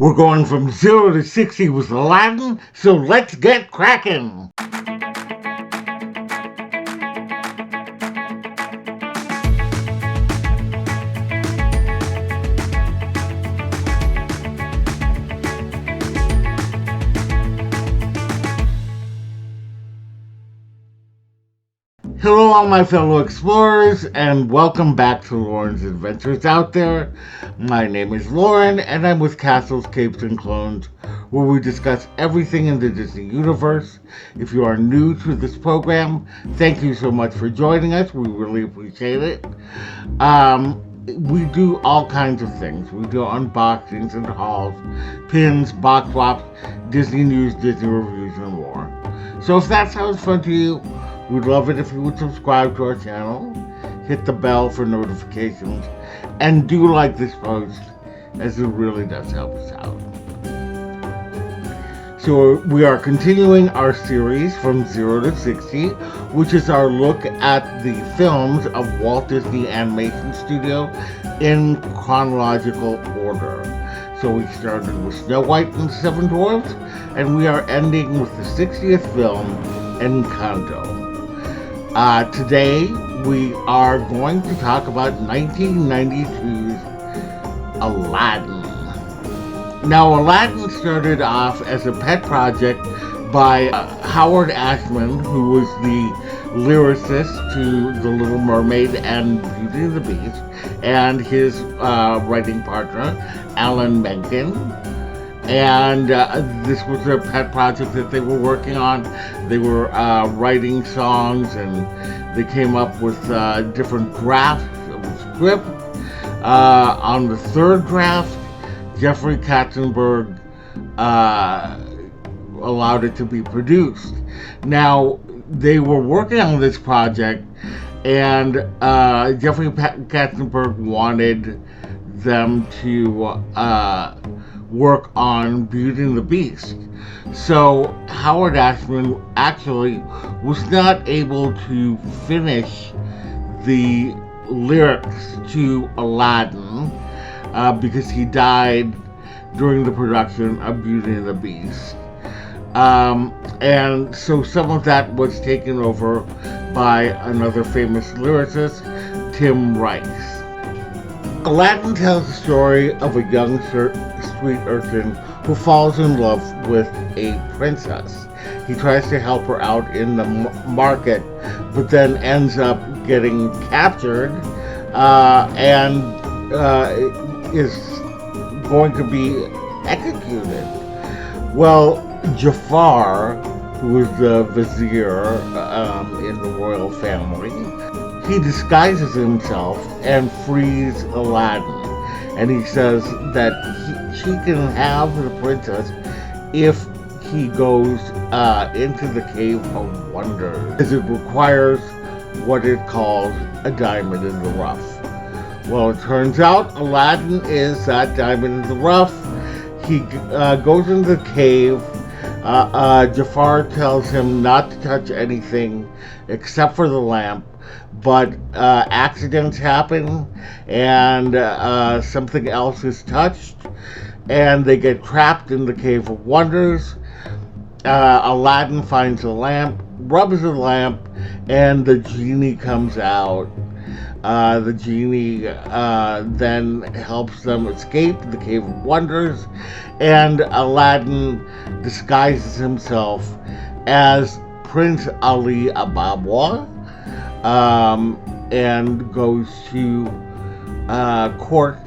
We're going from 0 to 60 with Aladdin, so let's get cracking! Hello all my fellow explorers, and welcome back to Loren's Adventures Out There. My name is Loren, and I'm with Castles, Capes, and Clones, where we discuss everything in the Disney universe. If you are new to this program, thank you so much for joining us. We really appreciate it. We do all kinds of things. We do unboxings and hauls, pins, box swaps, Disney news, Disney reviews, and more. So if that sounds fun to you, we'd love it if you would subscribe to our channel, hit the bell for notifications, and do like this post, as it really does help us out. So we are continuing our series from 0 to 60, which is our look at the films of Walt Disney Animation Studios in chronological order. So we started with Snow White and the Seven Dwarfs, and we are ending with the 60th film, Encanto. Today, we are going to talk about 1992's Aladdin. Now, Aladdin started off as a pet project by Howard Ashman, who was the lyricist to The Little Mermaid and Beauty and the Beast, and his writing partner, Alan Menken. And this was a pet project that they were working on. They were writing songs, and they came up with different drafts of the script. On the third draft, Jeffrey Katzenberg allowed it to be produced. Now, they were working on this project, and Jeffrey Katzenberg wanted them to work on Beauty and the Beast. So Howard Ashman actually was not able to finish the lyrics to Aladdin because he died during the production of Beauty and the Beast. And so some of that was taken over by another famous lyricist, Tim Rice. Aladdin tells the story of a young street urchin who falls in love with a princess. He tries to help her out in the market, but then ends up getting captured and is going to be executed. Well, Jafar, who is the vizier in the royal family, he disguises himself and frees Aladdin. And he says that she can have the princess if he goes into the Cave of Wonders, as it requires what it calls a diamond in the rough. Well, it turns out Aladdin is that diamond in the rough. He goes into the cave. Jafar tells him not to touch anything except for the lamp, but accidents happen, and something else is touched, and they get trapped in the Cave of Wonders. Aladdin finds the lamp, rubs the lamp, and the genie comes out. The genie then helps them escape the Cave of Wonders, and Aladdin disguises himself as Prince Ali Ababwa, and goes to court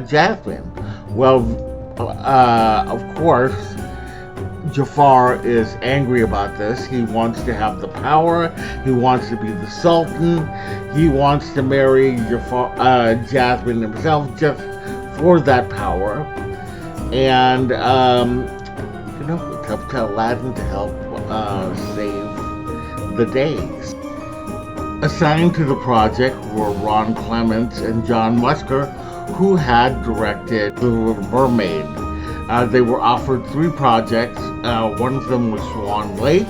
Jasmine. Well, of course, Jafar is angry about this. He wants to have the power. He wants to be the Sultan. He wants to marry Jasmine himself just for that power. And, it's up to Aladdin to help save the days. Assigned to the project were Ron Clements and John Musker, who had directed The Little Mermaid. They were offered 3 projects. One of them was Swan Lake.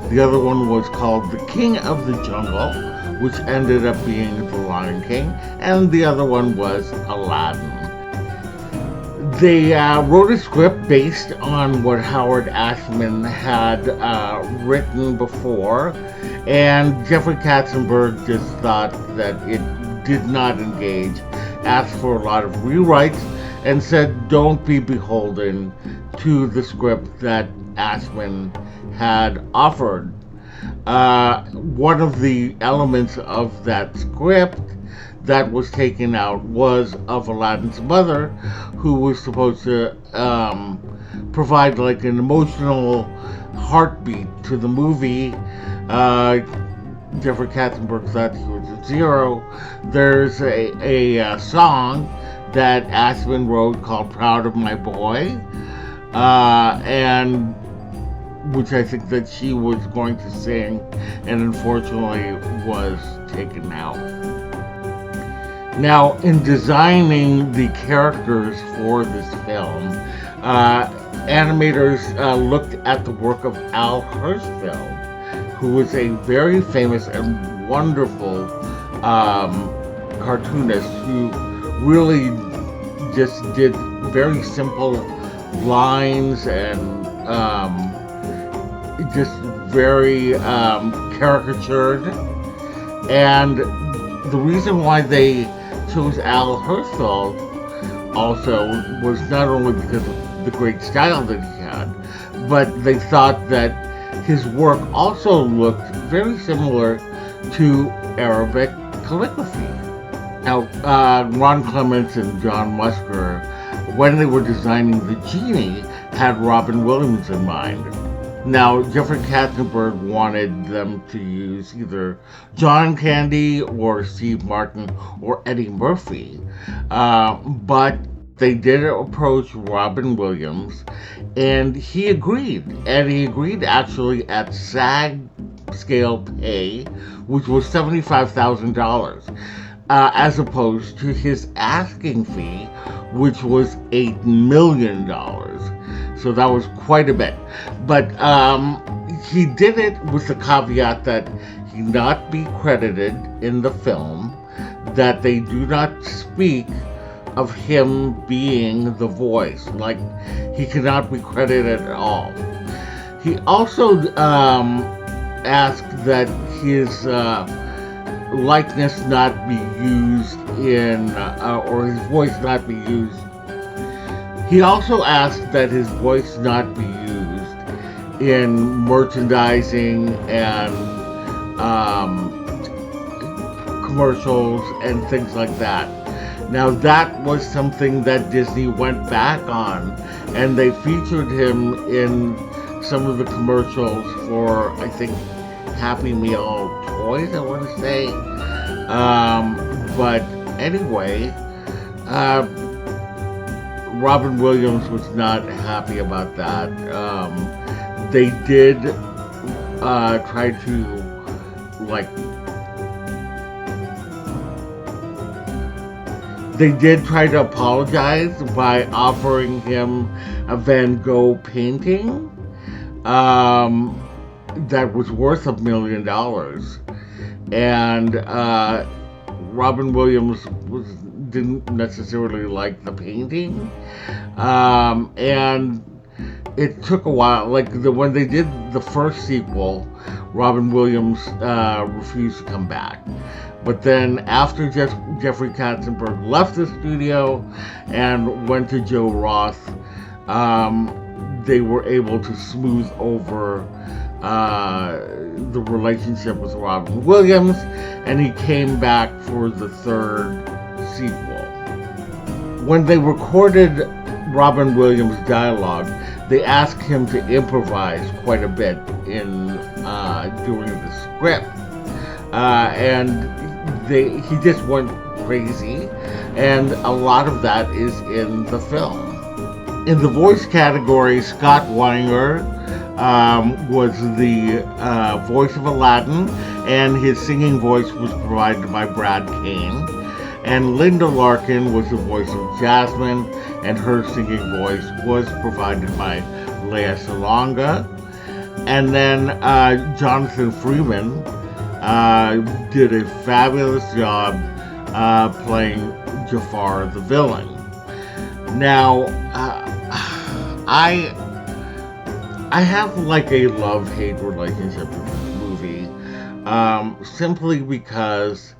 The other one was called The King of the Jungle, which ended up being The Lion King. And the other one was Aladdin. They wrote a script based on what Howard Ashman had written before, and Jeffrey Katzenberg just thought that it did not engage, asked for a lot of rewrites, and said, don't be beholden to the script that Ashman had offered. One of the elements of that script that was taken out was of Aladdin's mother, who was supposed to provide like an emotional heartbeat to the movie. Jeffrey Katzenberg thought he was a zero. There's a song that Ashman wrote called Proud of My Boy, and which I think that she was going to sing, and unfortunately was taken out. Now, in designing the characters for this film, animators looked at the work of Al Hirschfeld, who was a very famous and wonderful cartoonist who really just did very simple lines and just very caricatured. And the reason why they chose Al Hirschfeld also was not only because of the great style that he had, but they thought that his work also looked very similar to Arabic calligraphy. Now, Ron Clements and John Musker, when they were designing the genie, had Robin Williams in mind. Now, Jeffrey Katzenberg wanted them to use either John Candy or Steve Martin or Eddie Murphy, but they did approach Robin Williams, and he agreed. And he agreed actually at SAG scale pay, which was $75,000, as opposed to his asking fee, which was $8 million. So that was quite a bit. But he did it with the caveat that he not be credited in the film, that they do not speak of him being the voice. Like, he cannot be credited at all. He also asked that his likeness not be used in, or his voice not be used. He also asked that his voice not be used in merchandising and commercials and things like that. Now, that was something that Disney went back on, and they featured him in some of the commercials for, I think, Happy Meal toys, I want to say. But anyway, Robin Williams was not happy about that. They did try to, like, they did try to apologize by offering him a Van Gogh painting that was worth $1 million. And Robin Williams didn't necessarily like the painting. And it took a while. Like, when they did the first sequel, Robin Williams refused to come back. But then after Jeffrey Katzenberg left the studio and went to Joe Roth, they were able to smooth over the relationship with Robin Williams, and he came back for the third sequel. When they recorded Robin Williams' dialogue, they asked him to improvise quite a bit in doing the script, and he just went crazy, and a lot of that is in the film. In the voice category, Scott Weinger was the voice of Aladdin, and his singing voice was provided by Brad Kane. And Linda Larkin was the voice of Jasmine, and her singing voice was provided by Lea Salonga. And then Jonathan Freeman did a fabulous job playing Jafar the villain. Now, I I have like a love-hate relationship with this movie, simply because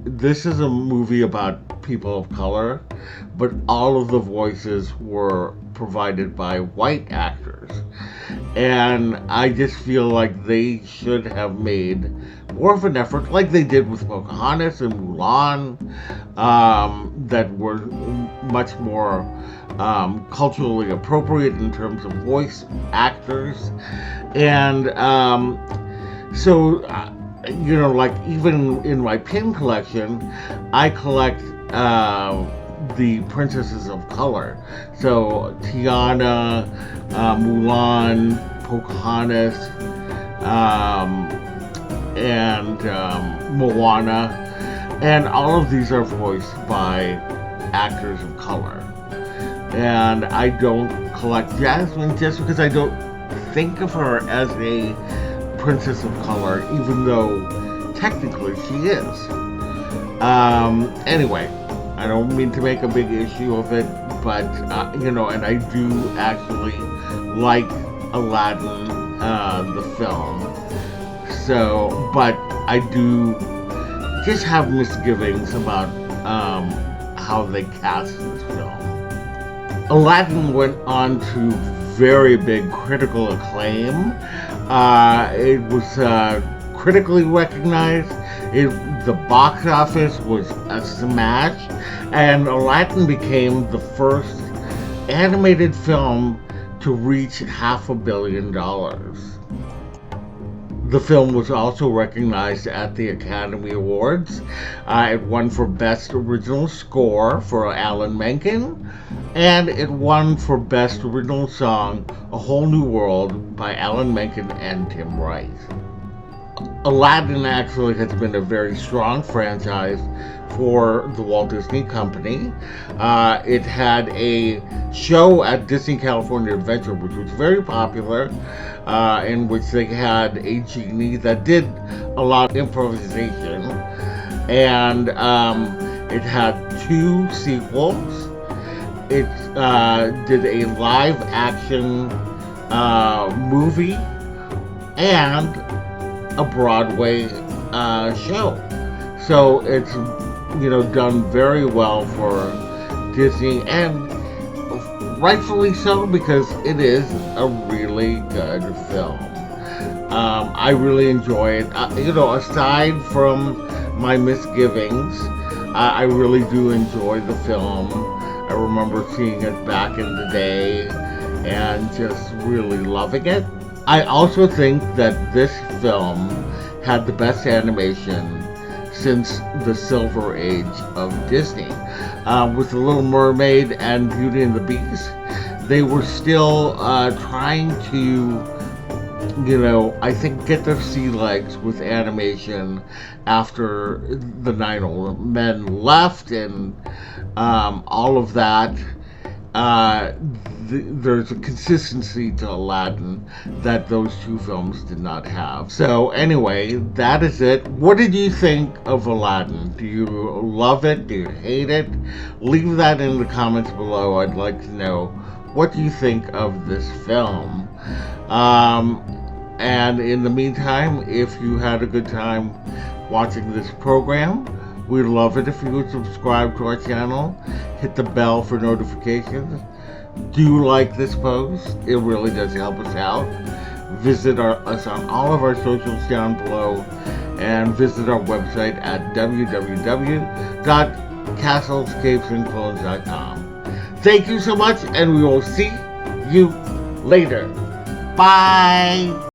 this is a movie about people of color, but all of the voices were provided by white actors. And I just feel like they should have made more of an effort, like they did with Pocahontas and Mulan, that were much more culturally appropriate in terms of voice actors. And so, like even in my pin collection, I collect the princesses of color. So Tiana, Mulan, Pocahontas, um, and Moana, and all of these are voiced by actors of color. And I don't collect Jasmine just because I don't think of her as a princess of color, even though technically she is. Anyway, I don't mean to make a big issue of it, but and I do actually like Aladdin, the film. So, but I do just have misgivings about how they cast this film. Aladdin went on to very big critical acclaim. It was critically recognized. The box office was a smash, and Aladdin became the first animated film to reach $500 million. The film was also recognized at the Academy Awards. It won for Best Original Score for Alan Menken, and it won for Best Original Song, A Whole New World by Alan Menken and Tim Rice. Aladdin actually has been a very strong franchise for the Walt Disney Company. It had a show at Disney California Adventure, which was very popular, in which they had a genie that did a lot of improvisation. And it had 2 sequels. It did a live action movie and a Broadway show. So it's done very well for Disney, and rightfully so, because it is a really good film. I really enjoy it. Aside from my misgivings, I really do enjoy the film. I remember seeing it back in the day and just really loving it. I also think that this film had the best animation since the Silver Age of Disney. With The Little Mermaid and Beauty and the Beast, they were still trying to, I think get their sea legs with animation after the 9 Old Men left and all of that. There's a consistency to Aladdin that those 2 films did not have. So anyway, that is it. What did you think of Aladdin? Do you love it? Do you hate it? Leave that in the comments below. I'd like to know, what do you think of this film? And in the meantime, if you had a good time watching this program, we'd love it if you would subscribe to our channel, hit the bell for notifications. Do you like this post? It really does help us out. Visit us on all of our socials down below, and visit our website at www.castlescapesandclones.com. Thank you so much, and we will see you later. Bye!